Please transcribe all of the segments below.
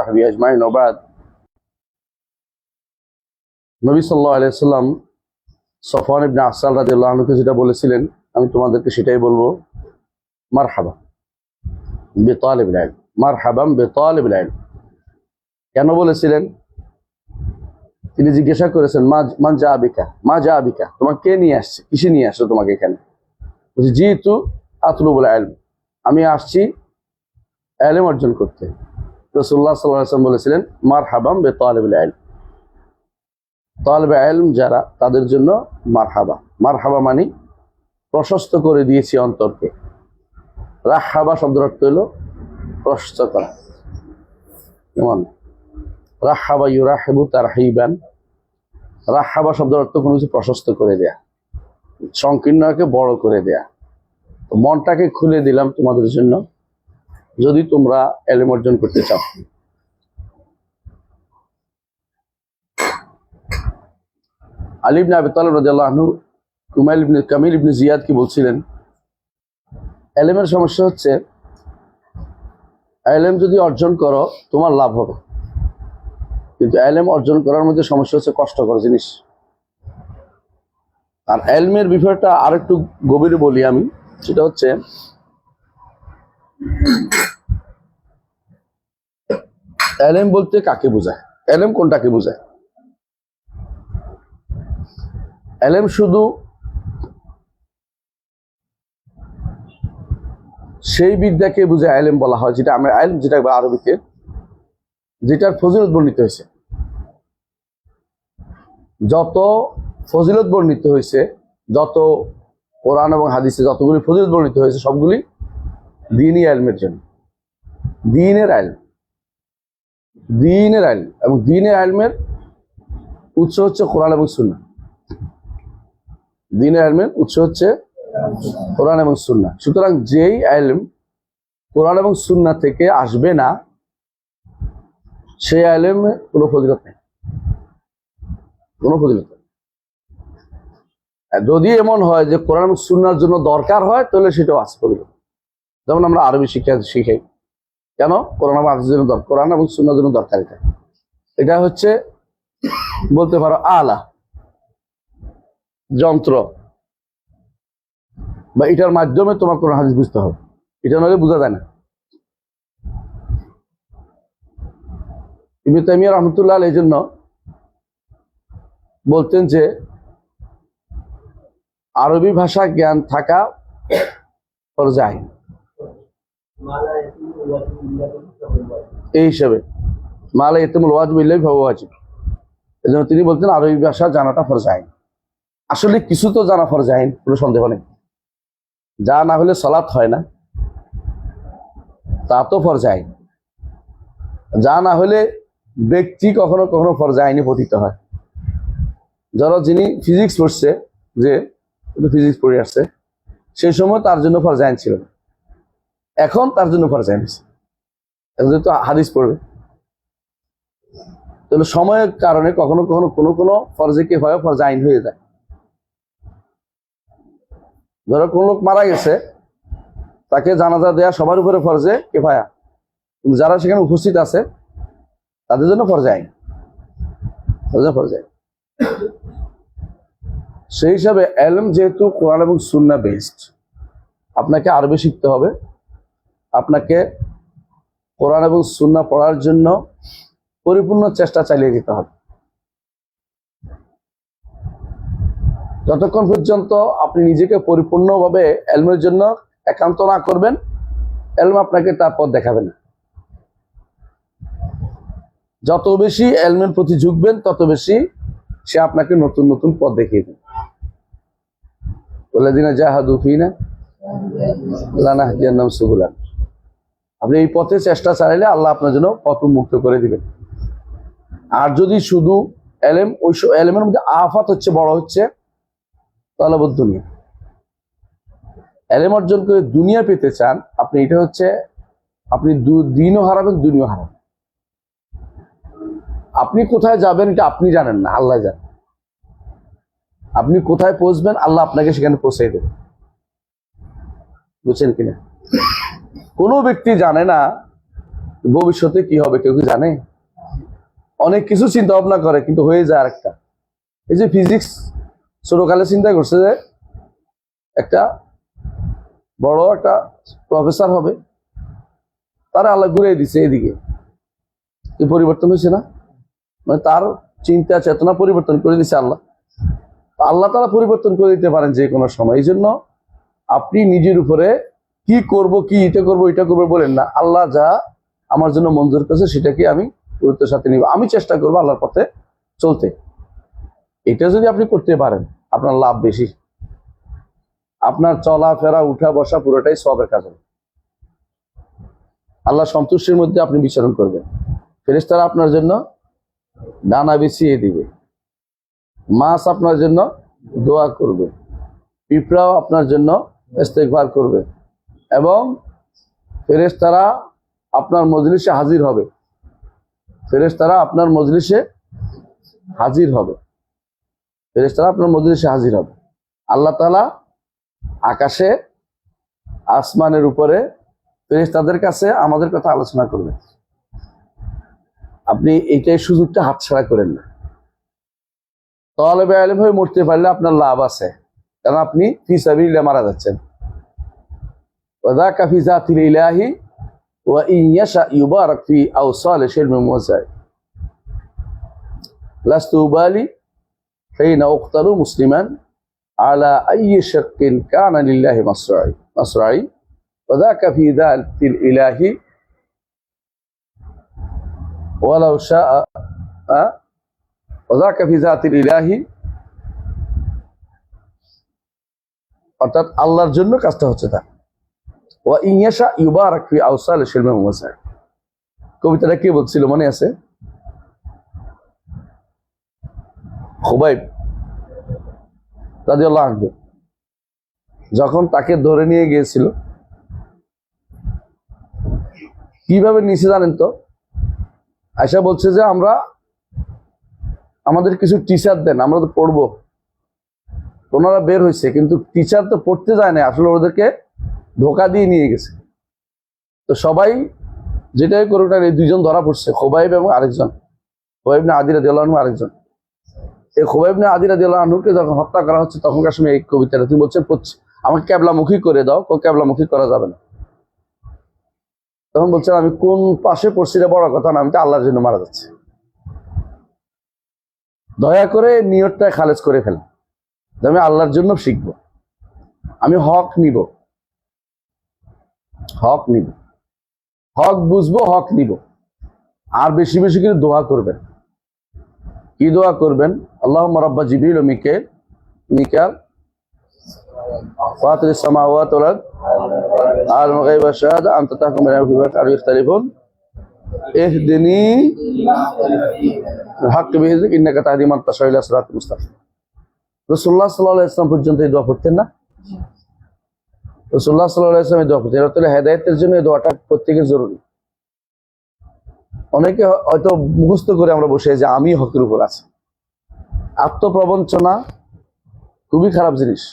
وصحبه أجمعين وبعد নবী সাল্লাল্লাহু আলাইহি ওয়াসাল্লাম সফওয়ান ইবনে আসাল রাদিয়াল্লাহু আনহুকে যেটা বলেছিলেন আমি তোমাদেরকে সেটাই বলবো, মারহাবা বিতালিবিল ইলম, মারহাবাম বিতালিবিল ইলম। কেন বলেছিলেন? তিনি জিজ্ঞাসা করেছেন মান জা বিকা, মা জা বিকা, তোমাকে কে নিয়ে আসছে, কিসে নিয়ে আসছো তোমাকে এখানে? বলছি জিতু আতলুবুল ইলম, আমি আসছি ইলম অর্জন করতে। রাসূলুল্লাহ সাল্লাল্লাহু আলাইহি ওয়াসাল্লাম বলেছিলেন মারহাবাম বিতালিবিল ইলম, তালিবে ইলম যারা তাদের জন্য মারহাবা। মারহাবা মানে প্রশস্ত করে দিয়েছি অন্তরকে। রাহাবা শব্দের অর্থ হলো প্রশস্ত করা। যেমন রাহাবা ইউরাহিবু তারহিবান, রাহাবা শব্দের অর্থ কোনো কিছু প্রশস্ত করে দেয়া, সংকীর্ণকে বড় করে দেয়া। তো মনটাকে খুলে দিলাম তোমাদের জন্য, যদি তোমরা ইলম অর্জন করতে চাও। আলী ইবনে আবি তালিব রাদিয়াল্লাহু আনহু কামিল ইবনে জিয়াদ কি বলছিলেন, ইলমের সমস্যা হচ্ছে ইলম যদি অর্জন করো তোমার লাভ হবে, কিন্তু ইলম অর্জন করার মধ্যে সমস্যা হচ্ছে কষ্টকর জিনিস। আর ইলমের বিষয়টা আরেকটু গভীরে বলি আমি, সেটা হচ্ছে ইলম বলতে কাকে বোঝায়, ইলম কোনটাকে বোঝায়? ইলম শুধু সেই বিদ্যাকে বুঝে ইলম বলা হয়, যেটা আমরা ইলম যেটা আরবিতে, যেটার ফজিলত বর্ণিত হয়েছে। যত ফজিলত বর্ণিত হয়েছে, যত কোরআন এবং হাদিসে যতগুলি ফজিলত বর্ণিত হয়েছে সবগুলি দ্বীনি ইলমের জন্য। দ্বীনের ইলম, দ্বীনের ইলম, এবং দ্বীনের ইলমের উৎস হচ্ছে কোরআন এবং সুন্নাহ। দ্বীনের ইলমের উৎস হচ্ছে কোরআন এবং সুন্নাহ। সুতরাং যেই ইলম কোরআন এবং সুন্নাহ থেকে আসবে না, সেই ইলমে কোনো ফজিলত নেই, কোনো ফজিলত নেই। যদি এমন হয় যে কোরআন এবং সুন্নাহর জন্য দরকার হয়, তাহলে সেটাও আছে ফজিলত। যেমন আমরা আরবি শিক্ষা শিখাই, কেন? কোরআন এবং হাদিসের জন্য দরকার, কোরআন এবং সুন্নাহর জন্য দরকার। এটা হচ্ছে বলতে পারো আলা যন্ত্র, বা এটার মাধ্যমে তোমার কোরআন হাদিস বুঝতে হবে, এটা নইলে বোঝা যায় না। ইবনে তাইমিয়া রাহমাতুল্লাহ আলাইহি এই জন্য বলতেন যে আরবি ভাষা জ্ঞান থাকা ফরজ আইন, এই হিসাবে মালা ইতিমুল ওয়াজিব ইল্লা ফাহুয়া ওয়াজিব। এজন্য তিনি বলতেন আরবি ভাষা জানাটা ফরজ আইন। আসলে কিছু তো জানা ফরজ আইন, কোনো সন্দেহ নেই। যা না হলে সালাত হয় না, তা তো ফরজ আইন। যা না হলে ব্যক্তি কখনো কখনো ফরজ আইনে পতিত হয়। যারা যিনি ফিজিক্স পড়ছে, যে ফিজিক্স পড়ে আসছে, সেই সময় তার জন্য ফরজ আইন ছিল না, এখন তার জন্য ফরজ আইন আছে। এখন যেহেতু হাদিস পড়বে, তাহলে সময়ের কারণে কখনো কখনো কোনো কোনো ফরজে কি হয়, ফরজ আইন হয়ে যায়। ধরো কোন লোক মারা গেছে, তাকে জানাজা দেয়া সবার উপরে ফরজে কিফায়া, কিন্তু যারা সেখানে উপস্থিত আছে তাদের জন্য ফরজ আইন, ফরজ আইন। সেই হিসাবে ইলম যেহেতু কোরআন এবং সুন্নাহ বেসড, আপনাকে আরবি শিখতে হবে, আপনাকে কোরআন এবং সুন্নাহ পড়ার জন্য পরিপূর্ণ চেষ্টা চালিয়ে যেতে হবে। যতক্ষণ পর্যন্ত আপনি নিজেকে পরিপূর্ণভাবে ইলমের জন্য একান্ত না করবেন, ইলম আপনাকে তার পথ দেখাবে না। যত বেশি ইলমের প্রতি ঝুঁকবেন, তত বেশি সে আপনাকে নতুন নতুন পথ দেখিয়ে দেবে। ওয়াল্লাযীনা জাহাদু ফীনা লানাহদিয়ান্নাহুম সুবুলানা। আপনি এই পথে চেষ্টা চালাইলে আল্লাহ আপনার জন্য পথ উন্মুক্ত করে দিবেন। আর যদি শুধু ইলম, ওই ইলমের মধ্যে আফাত হচ্ছে, বড় হচ্ছে তালাবুদ দুনিয়া। ইলম অর্জন করে দুনিয়া পেতে চান আপনি, এটা হচ্ছে আপনি দিনও হারাবেন, দুনিয়াও হারাবেন। আপনি কোথায় যাবেন এটা আপনি জানেন না, আল্লাহ জানেন। আপনি কোথায় পৌঁছবেন, আল্লাহ আপনাকে সেখানে পৌঁছে দেবেন। বুঝছেন কিনা? কোনো ব্যক্তি জানে না ভবিষ্যতে কি হবে কেউ কি জানে? অনেক কিছু চিন্তা ভাবনা করে কিন্তু হয়ে যায় আরেকটা। এই যে ফিজিক্স ছোটকালে চিন্তা করছে যে একটা বড় একটা প্রফেসর হবে, তারা আল্লাহ ঘুরিয়ে দিছে এদিকে, কি পরিবর্তন হয়েছে না? মানে তার চিন্তা চেতনা পরিবর্তন করে দিছে আল্লাহ। আল্লাহ তারা পরিবর্তন করে দিতে পারেন যে কোনো সময়। এই জন্য আপনি নিজের উপরে কি করব, কি এটা করবো এটা করবো বলেন না। আল্লাহ যা আমার জন্য মঞ্জুর করেছে সেটাকে আমি গুরুত্বের সাথে নিব, আমি চেষ্টা করবো আল্লাহর পথে চলতে। এটা যদি আপনি করতে পারেন আপনার লাভ বেশি। আপনার চলাফেরা উঠা বসা পুরোটাই সবের কাজ হবে। আল্লাহ সন্তুষ্টির মধ্যে আপনি বিচরণ করবেন। ফেরেশতারা আপনার জন্য ডানা বিছিয়ে দিবে, মাছ আপনার জন্য দোয়া করবে, পিঁপড়াও আপনার জন্য ইস্তেগফার করবে, এবং ফেরেশতারা আপনার মজলিসে হাজির হবে। ফেরেশতারা আপনার মজলিসে হাজির হবে। ফেরেশতারা আপনার মজলিসে হাজির হবে। আল্লাহ তাআলা আকাশে আসমানের উপরে ফেরেশতাদের কাছে আমাদের কথা আলোচনা করবেন। আপনি এইটাই সুযোগটা হাতছাড়া করেন না। তালেবে ইলম হয়ে মরতে পারলে আপনার লাভ আছে, কারণ আপনি ফি সাবিলিল্লাহ মারা যাচ্ছেন। ওয়াযাকা ফি যাতিল ইলাহি ওয়া ইন ইয়াশা ইউবারাক ফি আওসাল শিলমি মুসাই লাস্তু উবালি হিনা উক্তালু মুসলিমান আলা আইয়ি শাক্কিন কানা লিল্লাহি মাসরাই ওয়াযাকা ফি যাতিল ইলাহি ওয়ালাউ শাআ ওয়াযাকা ফি যাতিল ইলাহি, অর্থাৎ আল্লাহর জন্য কাজটা হচ্ছে তা। ওয়া ইন ইয়াশা ইউবারাক ফি আওসাল শিলমি মুসাই। কবিতাটা কে বলছিল মনে আছে? খুবাইব রাদিয়াল্লাহু আনহু যখন তাকে ধরে নিয়ে গিয়েছিল, কিভাবে নিচে জানেন তো? আয়েশা বলছে যে আমাদের কিছু টিচার দেন, আমরা তো পড়বো। ওনারা বের হয়েছে কিন্তু টিচার তো পড়তে যায় না, আসলে ওদেরকে ধোকা দিয়ে নিয়ে গেছে। তো সবাই যেটাই করুক না, এই দুইজন ধরা পড়ছে, খুবাইব এবং আরেকজন, খুবাইব ইবনে আদি রাদিয়াল্লাহু আনহু আরেকজন। এই খুবাইব ইবনে আদি রাদিয়াল্লাহু আনহুকে যখন হত্যা করা হচ্ছে তখনকার সময় এই কবিতাটা তিনি বলছেন, আমাকে ক্যাবলামুখী করে দাও। ক্যাবলামুখী করা যাবে না। তখন বলছেন আমি কোন পাশে পড়ছি এটা বড় কথা না, আমি তো আল্লাহর জন্য মারা যাচ্ছি। দয়া করে নিয়তটা খালেজ করে ফেলেন, আমি আল্লাহর জন্য শিখবো, আমি হক নিব, হক বুঝবো, হক নিব। আর বেশি বেশি করে দোয়া করবেন। কি দোয়া করবেন? আল্লাহুম্মা রাব্বা জিবরিল ওয়া মিকাল ফাতিরিস সামাওয়াতি ওয়াল আরদ আলিমুল গায়বি ওয়াশ শাহাদা আনতা তাহকুমু বাইনাহুম ফীমা কানূ ইখতালিফুন ইহদিনি বিল হাক্কি বিইজনিক ইন্নাকা তাহদি মান তাশাউ ইলা সিরাতিল মুস্তাকিম। রাসূলুল্লাহ সাল্লাল্লাহু আলাইহি ওয়াসাল্লাম পর্যন্ত এই দোয়া করতেন না? রাসূলুল্লাহ সাল্লাল্লাহু আলাইহি ওয়াসাল্লাম এই দোয়া করতেন। এটা হলো হেদায়েতের জন্য এই দোয়াটা প্রত্যেকের জরুরি। অনেকে হয়তো মুখস্থ করে আমরা বসে যে আমি হকের উপর আছি। আত্মপ্রবঞ্চনা খুবই খারাপ জিনিস।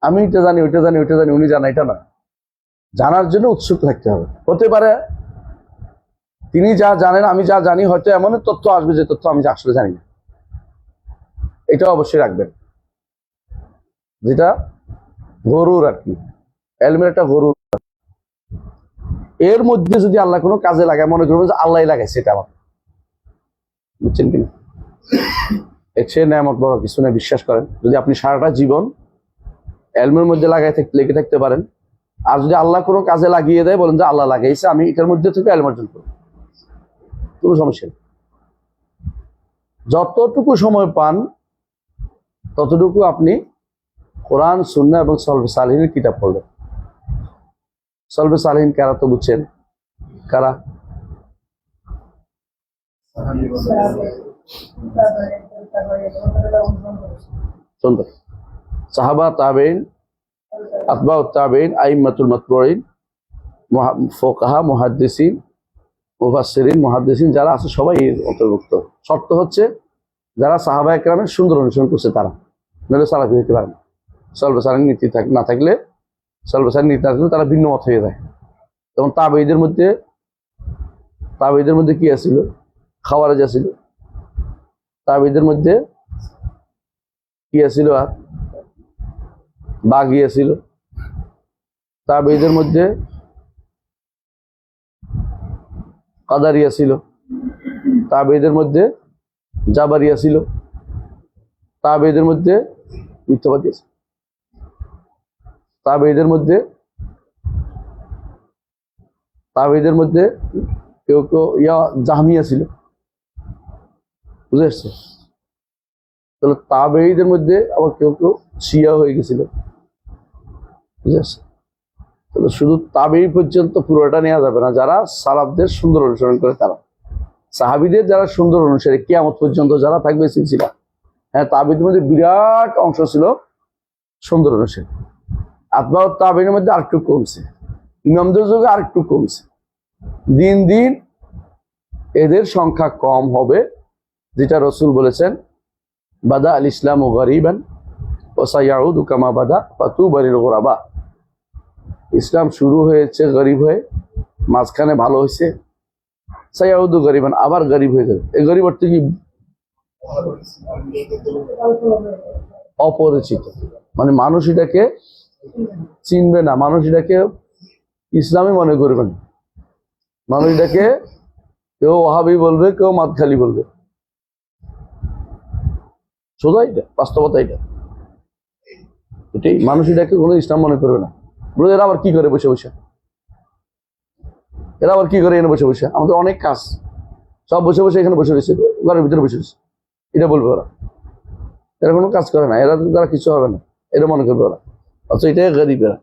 আমি এটা জানি, ওইটা জানি, ওইটা জানি, উনি জানা, এটা না। জানার জন্য উৎসুক থাকতে হবে। হতে পারে তিনি যা জানেন আমি যা জানি, হয়তো এমন তথ্য আসবে যে তথ্য আমি আসলে জানি না। এটা অবশ্যই রাখবেন, যেটা গরুর আর কি, এলমের একটা গরুর। এর মধ্যে যদি আল্লাহ কোনো কাজে লাগায়, মনে করবেন যে আল্লাহ লাগাইছে এটা আমার, বুঝছেন কিনা? এর চেয়ে নেয়ামত বড় কিছু না, বিশ্বাস করেন। যদি আপনি সারাটা জীবন এলমের মধ্যে লেগে থাকতে পারেন, আর যদি আল্লাহ কোনো কাজে লাগিয়ে দেয়, বলেন যে আল্লাহ লাগাইছে, আমি এটার মধ্যে থেকে এলম অর্জন করব, কোনো সমস্যা নেই। যতটুকু সময় পান ততটুকু আপনি কোরআন, সুন্নাহ এবং সলফে সালেহিনের কিতাব পড়বেন। সলফে সালেহিন কারা তো বুঝছেন? কারা? সুন্দর। সাহাবা, তাবেঈন, আতবাউত তাবেঈন, আইম্মাতুল মাতবুঈন, ফুকাহা, মুহাদ্দিসিন, মুফাসসিরিন, মুহাদ্দিসিন যারা আছে সবাই এর অন্তর্ভুক্ত। শর্ত হচ্ছে যারা সাহাবায়ে কেরামের সুন্দর অনুসরণ করছে তারা, নাহলে সালাফি হতে পারে না। সলফে সালেহিন নীতি না থাকলে, সলফে সালেহিন নীতি না থাকলে তারা ভিন্ন মত হয়ে যায়। যেমন তাবেঈদের মধ্যে কি আছিল? খাওয়ারেজ আছিল। তাবেঈদের মধ্যে কি আছিল? আর বাগী আছিল। তাবেঈদের মধ্যে কাদারিয়া ছিল। তাবেঈদের মধ্যে জাবারিয়া ছিল। তাবেঈদের মধ্যে মিথ্যাবাদী আছে। তাবেঈদের মধ্যে কেউ জাহমিয়া ছিল। বুঝে আসছে? তাহলে তাবেঈদের মধ্যে আবার কেউ শিয়া হয়ে গেছিল। বুঝে আসছে? তাহলে শুধু তাবেঈ পর্যন্ত পুরোটা নেওয়া যাবে না। যারা সালাফদের সুন্দর অনুসরণ করে তারা, সাহাবীদের যারা সুন্দর অনুসারী, কিয়ামত পর্যন্ত যারা থাকবে সিলসিলা, হ্যাঁ, তাবেঈদের মধ্যে বিরাট অংশ ছিল সুন্দর অনুসারী। আতবাউত তাবেঈনের মধ্যে আরেকটু কমছে, ইমামদের যুগে আরেকটু কমছে। দিন দিন এদের সংখ্যা কম হবে, যেটা রাসূল বলেছেন, বাদা আল ইসলামু গরীবান ওয়া সায়াউদু কামা বাদা ফাতুবা লিল গুরাবা। ইসলাম শুরু হয়েছে গরিব হয়ে, মাঝখানে ভালো হয়েছে, সায়াউদু গরীবান, আবার গরিব হয়ে যাবে। এই গরিব অর্থ কি? অপরিচিত, মানে মানুষ এটাকে চিনবে না, মানুষ এটাকে ইসলামই মনে করবে না, মানুষ এটাকে কেউ ওয়াহাবি বলবে, কেউ মাদখালি বলবে। সোজা এটা, বাস্তবতা এটা, এটাই। মানুষ এটাকে কোনো ইসলাম মনে করবে না। এরা আবার কি করে বসে বসে? এরা আবার কি করে এনে বসে বসে? আমাদের অনেক কাজ, সব বসে বসে এখানে বসে রয়েছে, ঘরের ভিতরে বসে রয়েছে, এটা বলবে ওরা। এরা কোনো কাজ করে না, এরা দ্বারা কিছু হবে না, এটা মনে করবে ওরা। অথচ এটাই গরিব এরা,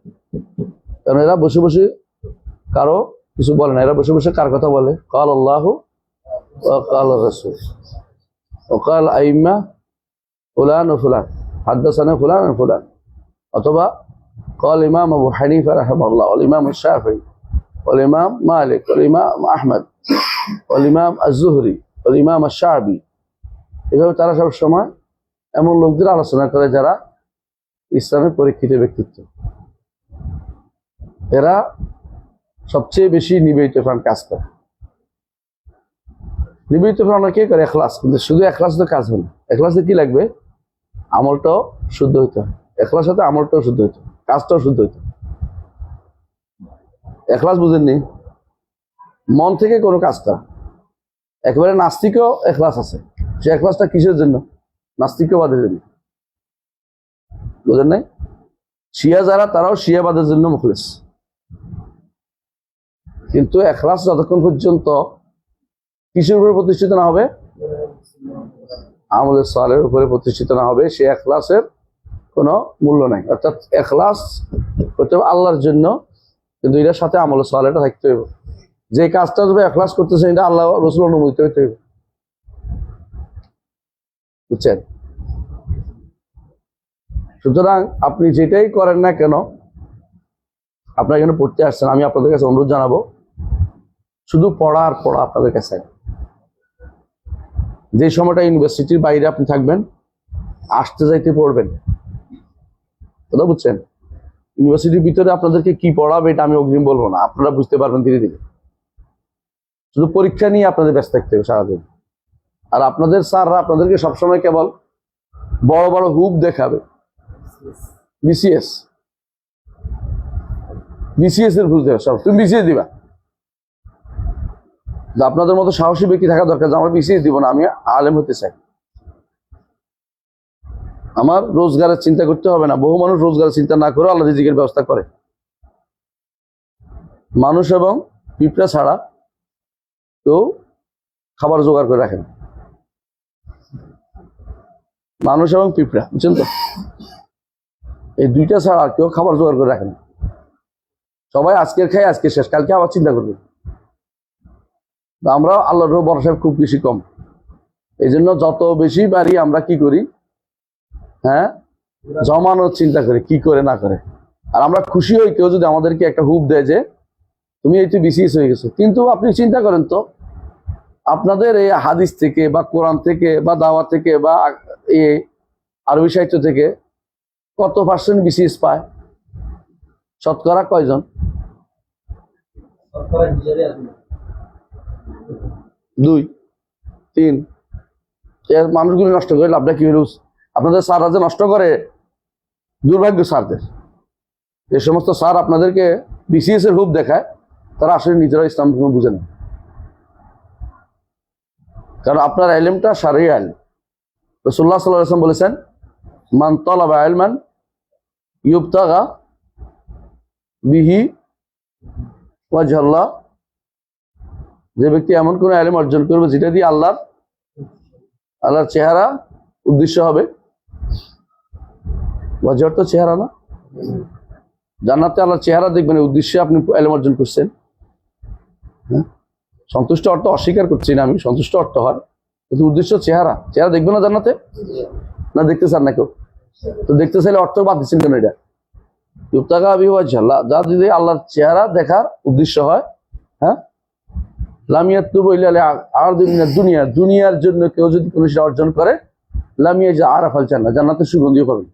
কারণ এরা বসে বসে কারো কিছু বলে না। এরা বসে বসে কার কথা বলে? কাল আল্লাহু ওয়া কাল রাসূল ওয়া কাল আইম্মা ফুলান ও ফুলান, হাদাসানা ফুলান ও ফুলান, অথবা قال ইমাম আবু হানিফা রাহিমাহুল্লাহ, ওয়াল ইমাম শাফিঈ, ওয়াল ইমাম মালিক, ওয়াল ইমাম আহমদ, ওয়াল ইমাম আয-যুহরি, ওয়াল ইমাম আশ-শা'বি। এভাবে তারা সব সময় এমন লোকদের আলোচনা করে যারা ইসলামের পরীক্ষিত ব্যক্তিত্ব। এরা সবচেয়ে বেশি নিবেদিত প্রাণ কাজ করে। নিবেদিত প্রাণ কে করে? এখলাস। কিন্তু শুধু এখলাস তো কাজ হবে না। এখলাসে কি লাগবে? আমলটাও শুদ্ধ হইতে হয়। এখলাসের সাথে আমলটাও শুদ্ধ হইতে হয়, কাজটাও শুদ্ধ হইতে হয়। এখলাস বুঝেননি? মন থেকে কোনো কাজটা, একেবারে নাস্তিকও এখলাস আছে। সে এখলাসটা কিসের জন্য? নাস্তিকবাদের জন্য। বুঝেন নাই? শিয়া যারা, তারাও শিয়াবাদের জন্য মুখলিস। কিন্তু এখলাস যতক্ষণ পর্যন্ত কিসের উপরে প্রতিষ্ঠিত না হবে? আমলে সালেহের উপরে প্রতিষ্ঠিত না হবে, সে এখলাসের কোনো মূল্য নাই। অর্থাৎ এখলাস করতে হবে আল্লাহর জন্য, কিন্তু এটার সাথে আমলে সালেহটা থাকতে হবে। যে কাজটা যদি এখলাস করতেছে, এটা আল্লাহ রাসূল অনুমোদিত হইতে হবে। বুঝছেন? সুতরাং আপনি যেটাই করেন না কেন, আপনারা এখানে পড়তে আসছেন, আমি আপনাদের কাছে অনুরোধ জানাবো, শুধু পড়া আর পড়া আপনাদের কাছে। যে সময়টা ইউনিভার্সিটির বাইরে আপনি থাকবেন, আসতে যাইতে পড়বেন। কথা বুঝছেন? ইউনিভার্সিটির ভিতরে আপনাদেরকে কি পড়াবে এটা আমি অগ্রিম বলবো না, আপনারা বুঝতে পারবেন ধীরে ধীরে। শুধু পরীক্ষা নিয়ে আপনাদের ব্যস্ত থাকতে হবে সারাদিন। আর আপনাদের স্যাররা আপনাদেরকে সবসময় কেবল বড় বড় হুপ দেখাবে। বিসিএস এর বুঝতে হবে সব, তুমি বিসিএস দিবা। আপনাদের মতো সাহসী ব্যক্তি থাকা দরকার যে আমরা বিসিএস দিব না, আমি আলেম হতে চাই। আমার রোজগারের চিন্তা করতে হবে না। বহু মানুষ রোজগারের চিন্তা না করে আল্লাহ রিজিকের ব্যবস্থা করে। মানুষ এবং পিঁপড়া ছাড়া কেউ খাবার জোগাড় করে রাখে না। মানুষ এবং পিঁপড়া, বুঝছেন তো? এই দুইটা ছাড়া কেউ খাবার জোগাড় করে রাখে না। সবাই আজকের খাই, আজকে শেষ, কালকে আবার চিন্তা করবে। আমরা আল্লাহর ভরসা খুব বেশি কম। এই জন্য যত বেশি পারি আমরা কি করি? হ্যাঁ, জমানোর চিন্তা করি, কি করে না করে। আর আমরা খুশি হই কেউ যদি আমাদেরকে একটা হুপ দেয় যে তুমি এই তো বিসিএস হয়ে গেছো। কিন্তু আপনি চিন্তা করেন তো, আপনাদের এই হাদিস থেকে বা কোরআন থেকে বা দাওয়া থেকে বা এই আরবি সাহিত্য থেকে কত % বিসিএস পায়? শতকরা কয়জন? 2 3 মানুষগুলো নষ্ট করে লাভটা কি হলো? আপনাদের স্যাররা যে নষ্ট করে, দুর্ভাগ্য স্যারদের। যে সমস্ত স্যার আপনাদেরকে বিসিএস এর রূপ দেখায়, তারা আসলে নিজেরা ইসলাম বুঝে না। কারণ আপনার ইলমটা শারঈ ইলম। রাসূলুল্লাহ সাল্লাল্লাহু আলাইহি ওয়াসাল্লাম বলেছেন, মান তালাবা ইলমান ইউবতাগা বিহি ওয়াজহাল্লাহ, যে ব্যক্তি এমন কোন ইলম অর্জন করবে যেটা দিয়ে আল্লাহর চেহারা উদ্দেশ্য হবে। ওয়াজহ তো চেহারা না, জান্নাতে আল্লাহর চেহারা দেখবেন, উদ্দেশ্যে আপনি ইলম অর্জন করছেন। হ্যাঁ, সন্তুষ্ট অর্থ অস্বীকার করছি না আমি, সন্তুষ্ট অর্থ হয়, কিন্তু উদ্দেশ্য চেহারা দেখবে না জান্নাতে, না দেখতে চান না কেউ? তো দেখতে চাইলে অর্থ বাদ দিচ্ছেন কেন? এটা ইউবতাগা বিহি ওয়াজহাল্লাহ, যা যদি আল্লাহর চেহারা দেখার উদ্দেশ্য হয়। হ্যাঁ, লাম ইয়াতলুবু ইল্লা আরদি মিনাদ দুনিয়া, দুনিয়ার জন্য কেউ যদি কোনো সেটা অর্জন করে, লাম ইয়াজা আরাফাল জান্নাহ, জান্নাতের সুগন্ধিও পাবেন,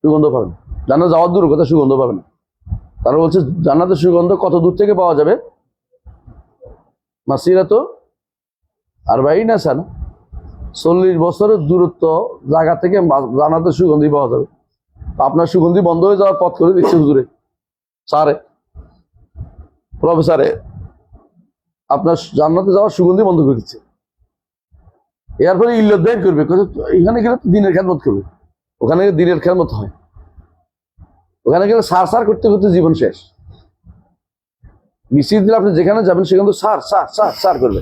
সুগন্ধ পাবেন। জান্নাত যাওয়ার দূর কথা, সুগন্ধ পাবেন। তারা বলছে জান্নাতের সুগন্ধ কত দূর থেকে পাওয়া যাবে? মাসিরাতো 40 সানা, 40 বছরের দূরত্ব জায়গা থেকে জান্নাতের সুগন্ধি পাওয়া যাবে। আপনার সুগন্ধি বন্ধ হয়ে যাওয়ার পথ করে দিচ্ছে হুজুরে, স্যারে, প্রফেসরে, আপনার জান্নাতে যাওয়ার সুগন্ধি বন্ধ করে দিচ্ছে। এর ফলে ইল্লত বের করবে, এখানে গেলে দিনের খেদমত করবে, ওখানে গেলে দিনের খেদমত হয়, ওখানে গেলে সার করতে করতে জীবন শেষ। মিছিল দিলে আপনি যেখানে যাবেন সেখানে তো সার করবে।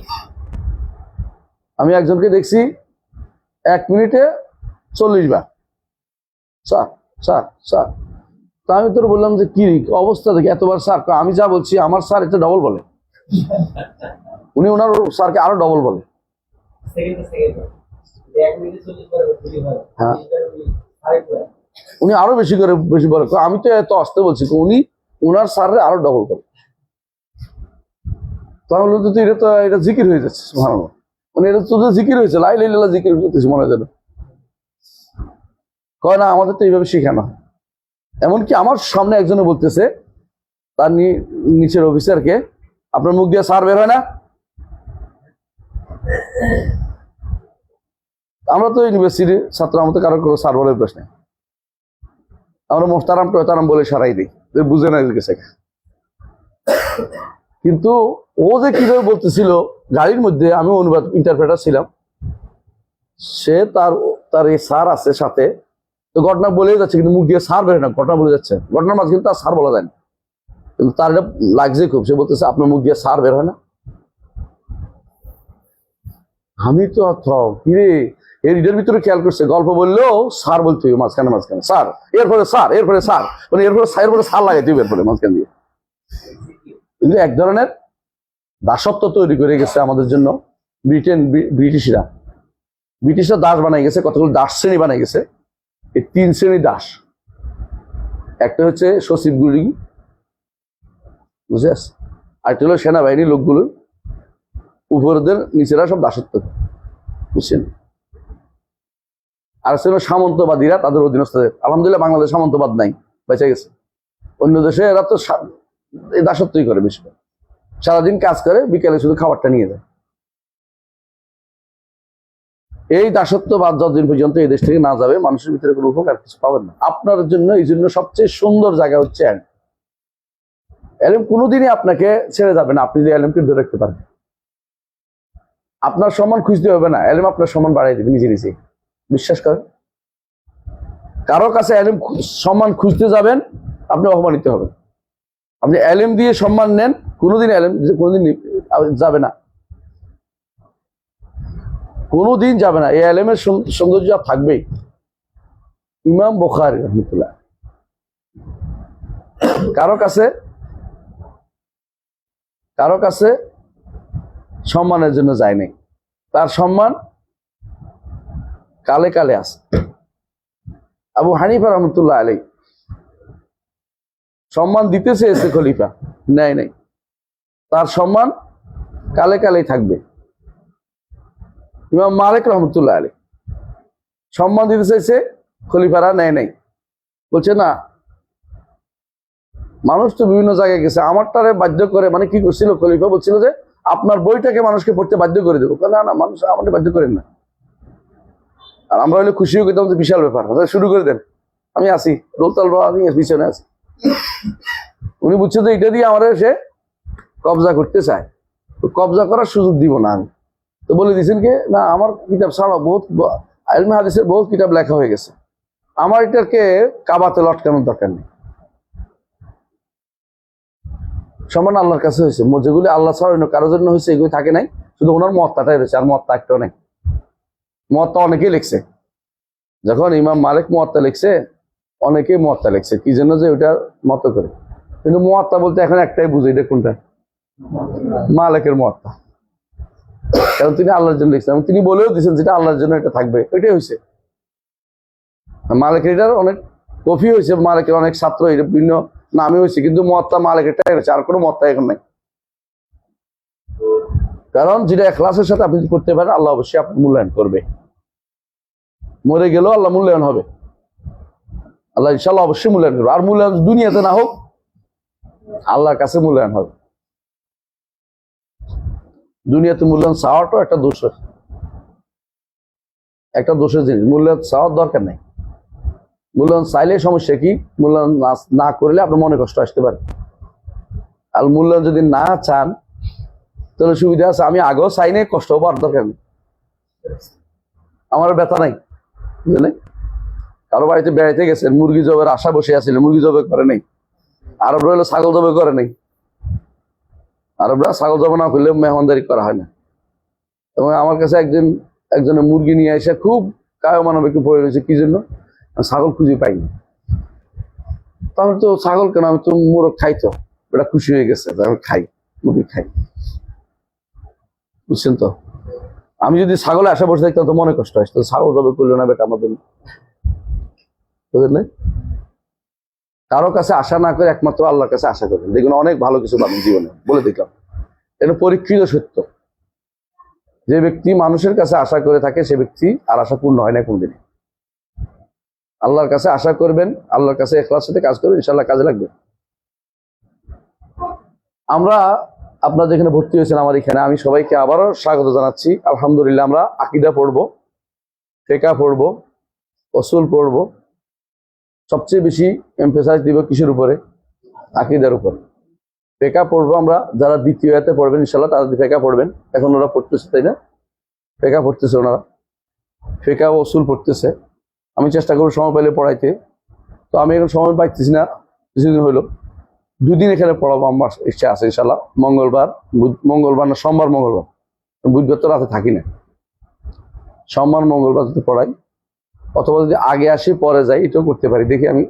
আমি একজনকে দেখছি 1 মিনিটে 40 বার স্যার। তা আমি তোর বললাম যে কি অবস্থা দেখি এতবার স্যার? আমি যা বলছি আমার স্যার এটা ডবল বলে, উনি ওনার স্যারকে আরো ডবল বলে। হ্যাঁ, উনি আরো বেশি বলে। আমি তো এত আসতে বলছি, উনি ওনার স্যারে আরো ডবল করে। তাহলে তো এটা জিকির হয়ে যাচ্ছে, সুবহানাল্লাহ। মানে এটা তো জিকির হয়েছে, লা ইলাহা ইল্লাল্লাহ জিকির করতেছে মনে হয়। কয় না, আমাদের তো এইভাবে শেখানো হয়। এমনকি আমার সামনে একজনে বলতেছে তার নিচের অফিসারকে, আপনার মুখ দিয়ে স্যার বের হয় না? আমরা তো ইউনিভার্সিটির ছাত্র, আমাদের কারো স্যার বলে প্রশ্ন, আমরা মোহতারাম বলে সারাই দিই, বুঝে না গেছে। কিন্তু ও যে কিভাবে বলতেছিল গাড়ির মধ্যে, আমি অনুবাদ ইন্টারপ্রেটার ছিলাম, সে তার এই স্যার আছে সাথে, তো ঘটনা বলে যাচ্ছে কিন্তু মুখ দিয়ে স্যার বের হয় না, ঘটনা বলে যাচ্ছে, ঘটনার মাঝে কিন্তু তার স্যার বলা যায় না, কিন্তু তার এটা লাগছে খুব। সে বলতেছে আপনার মুখ দিয়ে স্যার বের হয় না। আমি তো কিরে, এর ভিতরে খেয়াল করছে, গল্প বললেও স্যার বলতে হবে মাঝখানে স্যার, এরপরে স্যার, মানে এরপরে স্যার লাগাইতে হবে এরপরে মাঝখান দিয়ে। এগুলো এক ধরনের দাসত্ব তৈরি করে গেছে আমাদের জন্য ব্রিটিশরা দাস বানাই গেছে, কতগুলো দাস শ্রেণী বানাই গেছে। এই 3 শ্রেণী দাস, একটা হচ্ছে সচিবগুলি, বুঝে আসছে, আরেকটা হলো সেনাবাহিনীর লোকগুলো, উপরদের নিচেরা সব দাসত্ব, বুঝছেন? আর ছিল সামন্তবাদীরা, তাদের অধীনস্থ। আলহামদুলিল্লাহ বাংলাদেশ সামন্তবাদ নাই, বেঁচে গেছে। অন্য দেশে এরা তো এই দাসত্বই করে, বেশি সারাদিন কাজ করে, বিকেলে শুধু খাবারটা নিয়ে যায়। এই দাসত্ববাদ যতদিন পর্যন্ত এই দেশ থেকে না যাবে, মানুষের ভিতরে কোনো উপকার কিছু পাবেন না। আপনার জন্য এই জন্য সবচেয়ে সুন্দর জায়গা হচ্ছে এলম। এলম কোনোদিনই আপনাকে ছেড়ে যাবে না, আপনি যে এলমকে ধরে রাখতে পারবেন। আপনার সম্মান খুঁজতে হবে না, এলম আপনার সম্মান বাড়াই দেবে নিজে নিজে, বিশ্বাস করেন। কারো কাছে এলম সম্মান খুঁজতে যাবেন, আপনি অপমানিত হবেন। আপনি এলম দিয়ে সম্মান নেন, কোনোদিন এলম কোনোদিন যাবে না, কোনোদিন যাবে না। এই এলেমের সৌন্দর্য থাকবেই। ইমাম বুখারী রাহমাতুল্লাহ কারো কাছে সম্মানের জন্য যায় নাই, তার সম্মান কালে কালে আছে। আবু হানিফা রাহমাতুল্লাহ আলাইহি সম্মান দিতে চেয়েছে খলিফা, নেয় নাই, তার সম্মান কালে কালেই থাকবে। ইমাম মালিক রহমতুল্লাহ আলাইহি সম্মান দিতে চাইছে, খলিফারা নেয় নাই, বলছে না মানুষ তো বিভিন্ন জায়গায় গেছে, আমারটারে বাধ্য করে, মানে কি করছিল খলিফা বলছিল যে আপনার বইটাকে মানুষকে পড়তে বাধ্য করে দেবো। না না, মানুষ আমাদের বাধ্য করেন না। আর আমরা হলে খুশিও করতাম যে বিশাল ব্যাপার, শুরু করে দেন, আমি আসি, রোলতাল আমি পিছনে আছি। উনি বুঝছে যে এটা দিয়ে আমাদের সে কবজা করতে চায়, তো কবজা করার সুযোগ দিব না আমি। তো বলে দিয়েছেন কি না, আমার কিতাব ছাড়া বহুত ইলমে হাদিসের বহুত কিতাব লেখা হয়ে গেছে, আমার এটাকে কাবাতে লটকানোর দরকার নেই। সমান আল্লাহর কাছে হয়েছে, যেগুলি আল্লাহ ছাড়া অন্য কারোর জন্য হয়েছে এগুলি থাকে নাই, শুধু ওনার মতটাই রয়েছে, আর মতটা একটাও নেই। মতটা অনেকেই লিখছে, যখন ইমাম মালিক মুয়াত্তা লিখছে অনেকেই মুয়াত্তা লিখছে, কি জন্য যে ওইটার মতো করে, কিন্তু মুয়াত্তা বলতে এখন একটাই বুঝে, এটা কোনটা? মালিকের মুয়াত্তা, কারণ তিনি আল্লাহর জন্য লিখছেন এবং তিনি বলেও দিয়েছেন যেটা আল্লাহর জন্য এটা থাকবে, ওইটাই হয়েছে। মালিকের এটার অনেক কপি হয়েছে, মালিকের অনেক ছাত্র এটা বিভিন্ন নামে হয়েছে, কিন্তু মুয়াত্তা মালিকেরটাই হয়েছে, আর কোনো মুয়াত্তা এখন নাই। কারণ যেটা ইখলাসের সাথে আপনি করতে পারেন, আল্লাহ অবশ্যই আপনি মূল্যায়ন করবে। মরে গেলেও আল্লাহ মূল্যায়ন হবে, আল্লাহ ইনশাল্লাহ অবশ্যই মূল্যায়ন করবে। আর মূল্যায়ন দুনিয়াতে না হোক, আল্লাহর কাছে মূল্যায়ন হবে। দুনিয়াতে মূল্যায়ন চাওয়াটাও একটা দোষ, একটা দোষের জিনিস। মূল্যায়ন চাওয়ার দরকার নেই, মূল্যায়ন চাইলে সমস্যা কি, মূল্যায়ন না করলে আপনার মনে কষ্ট আসতে পারে। আর মূল্যায়ন যদি না চান তাহলে সুবিধা আছে, আমি আগেও চাই নাই, কষ্ট হবার দরকার নেই, আমার ব্যথা নাই, বুঝলেন? কারো বাড়িতে বেড়াইতে গেছেন, মুরগি জবের আশা বসে আছিল, মুরগি জবে করে নেই। আরবরা হলো ছাগল জবে করে নেই, আরবরা ছাগল জবে না করলে মেহমানদারি করা হয় না। এবং আমার কাছে একজনের মুরগি নিয়ে এসে খুব কায় মানবিক পড়ে রয়েছে, কি জন্য? ছাগল খুঁজে পাইনি। তাহলে তো ছাগল কেন, আমি তো মোরগ খাই, তো ওটা খুশি হয়ে গেছে, আমি খাই, মুরগি খাই, বুঝছেন তো? আমি যদি ছাগলে আশা বসে থাকতাম তো মনে কষ্ট আসতো, ছাগল জবে করলো না বেটা আমাদের, বুঝলেন? কারো কাছে আশা না করে একমাত্র আল্লাহর কাছে আশা করবেন, দেখুন অনেক ভালো কিছু পাবেন জীবনে, বলে দেখলাম। এটা পরীক্ষিত সত্য, যে ব্যক্তি মানুষের কাছে আশা করে থাকে সে ব্যক্তি আর আশা পূর্ণ হয় না কোনদিন। আল্লাহর কাছে আশা করবেন, আল্লাহর কাছে ইখলাসের সাথে কাজ করবেন, ইনশাআল্লাহ কাজে লাগবে। আমরা আপনারা যেখানে ভর্তি হয়েছেন আমার এখানে, আমি সবাইকে আবারও স্বাগত জানাচ্ছি। আলহামদুলিল্লাহ, আমরা আকীদা পড়বো, ফিকহ পড়বো, উসুল পড়বো। সবচেয়ে বেশি এমফেসাইজ দিব কিসের উপরে? আকীদার উপর। ফিকহ পড়বো আমরা, যারা দ্বিতীয় আয়াতে পড়বেন ইনশাআল্লাহ তারা ফিকহ পড়বেন। এখন ওরা পড়তেছে, তাই না? ফিকহ পড়তেছে ওনারা, ফিকহ ও উসুল পড়তেছে। আমি চেষ্টা করবো সময় পাইলে পড়াইতে, তো আমি এখন সময় পাইতেছি না, কিছুদিন হইলো। 2 দিন এখানে পড়াবো, আমার ইচ্ছা আছে ইনশাআল্লাহ। মঙ্গলবার না সোমবার, মঙ্গলবার, বুধবার তো রাতে থাকি না, সোমবার মঙ্গলবার যদি পড়াই, অথবা যদি আগে আসি পরে যাই, এটাও করতে পারি। দেখি আমি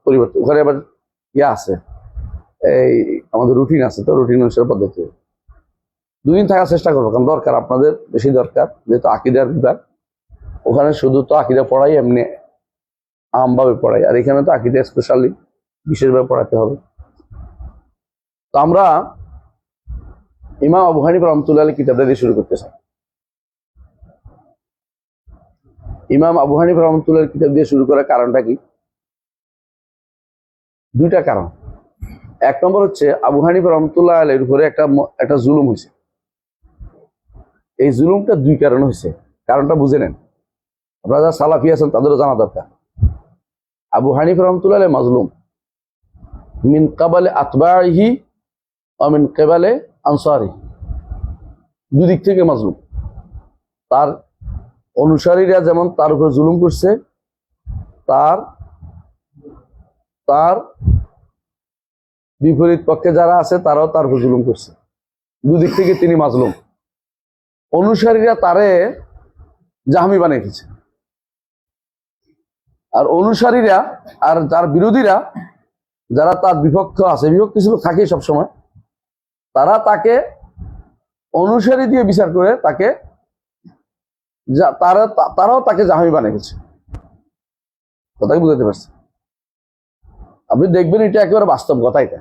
পরিবর্তন, ওখানে আবার আছে, এই আমাদের রুটিন আছে, তো রুটিন অনুসারে পদ্ধতি 2 দিন থাকার চেষ্টা করবো, কারণ দরকার, আপনাদের বেশি দরকার, যেহেতু আকীদার বিভাগ। ওখানে শুধু তো আকীদা পড়াই, এমনি আমভাবে পড়াই, আর এখানে তো আকীদা স্পেশালি বিশেষভাবে পড়াতে হবে। তো আমরা ইমাম আবু হানিফা রাহমাতুল্লাহ আলাইহি কিতাবটা দিয়ে শুরু করতে চাই। ইমাম আবু হানিফা রাহমাতুল্লাহ কিতাব দিয়ে শুরু করার কারণটা কি? 2টা কারণ। 1 নম্বর হচ্ছে, আবু হানিফা রাহমাতুল্লাহ আলাইহির উপরে একটা জুলুম হয়েছে। এই জুলুমটা 2 কারণে হয়েছে, কারণটা বুঝে নেন। আপনারা যারা সালাফি আছেন তাদেরও জানা দরকার। আবু হানিফা রাহমাতুল্লাহ আলাইহি মাজলুম মিন ক্বাবালে আতবাইহি ওয়া মিন ক্বাবালে আনসারি, 2 দিক থেকে মাজলুম। তার অনুসারীরা যেমন তার উপর জুলুম করছে, তার বিপরীত পক্ষে যারা আছে তারাও তার উপর জুলুম করছে। 2 দিক থেকে তিনি মাজলুম। অনুসারীরা তারে জাহমি বানিয়ে দিয়েছে, আর অনুসারীরা আর তার বিরোধীরা যারা তার বিপক্ষ আছে, বিপক্ষ ছিল থাকেই সবসময়, তারাও তাকে জাহমি বানিয়ে দিয়েছে। কথা কি বুঝতে পারছে? আপনি দেখবেন এটা একেবারে বাস্তব কথা। এটা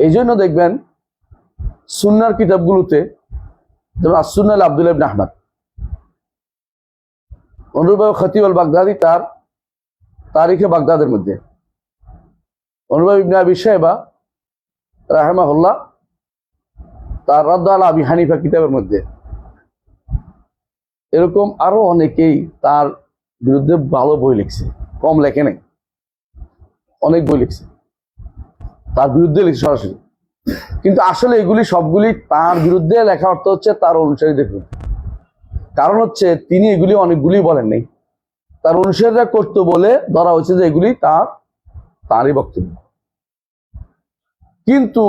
এই জন্য দেখবেন সুন্নাহর কিতাবগুলোতে, যেমন আস-সুন্নাহ আব্দুল্লাহ ইবনে আহমদ, অনুরূপভাবে খতিব আল বাগদাদি তার তারিখে বাগদাদের মধ্যে, অনুবাদ ইবনে আবি শাইবা রাহিমাহুল্লাহ তার রাদ্দ আলা আবি হানিফা কিতাবের মধ্যে, এরকম আরো অনেকেই তার বিরুদ্ধে ভালো বই লিখছে, কম লেখে নাই, অনেক বই লিখছে তার বিরুদ্ধে, লিখছে সরাসরি। কিন্তু আসলে এগুলি সবগুলি তার বিরুদ্ধে লেখা অর্থ হচ্ছে তার অনুসারীদের বিরুদ্ধে। কারণ হচ্ছে তিনি এগুলি অনেকগুলি বলেন নাই, তার অনুসারীরা করতো বলে ধরা হয়েছে যে এগুলি তারই বক্তব্য। কিন্তু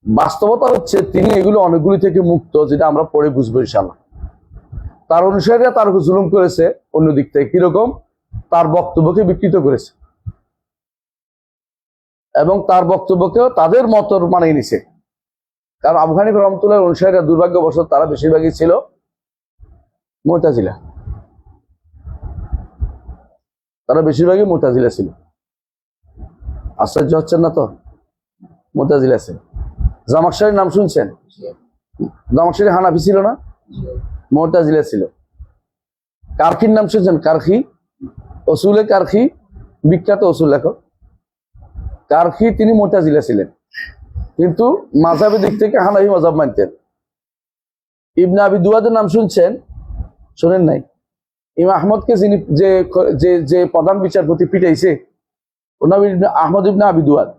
বাস্তবতা হচ্ছে তিনি এগুলো অনেকগুলি থেকে মুক্ত, যেটা আমরা পরে বুঝবো ইনশাআল্লাহ। তার অনুসারীরা তার উপর জুলুম করেছে অন্য দিক থেকে, কিরকম? তার বক্তব্যকে বিকৃত করেছে এবং তার বক্তব্যকেও তাদের মতর মানিয়ে নিছে। কারণ আবু হানিফা রাহমাতুল্লাহ অনুসারীরা দুর্ভাগ্যবশত তারা বেশিরভাগই ছিল মুতাজিলা, তারা বেশিরভাগই মুতাজিলা ছিল। আশ্চর্য হচ্ছেন না তো? মুতাজিলা ছিল। জামাখশারীর নাম শুনছেন? জামাখশারী হানাফি ছিল না, মুতাজিলা ছিল। কারখির নাম শুনছেন? কারখি, উসুলে কারখি, বিখ্যাত উসুল লেখক কারখি, তিনি মুতাজিলা ছিলেন, কিন্তু মাযহাবের দিক থেকে হানাফি মাযহাব মানতেন। ইবনে আবি দুয়াদের নাম শুনছেন? শোনেন নাই? ইমাম আহমদকে যিনি যে প্রধান বিচারপতি পিটাইছে, ওনার আহমদ ইবনে আবি দুয়াদ,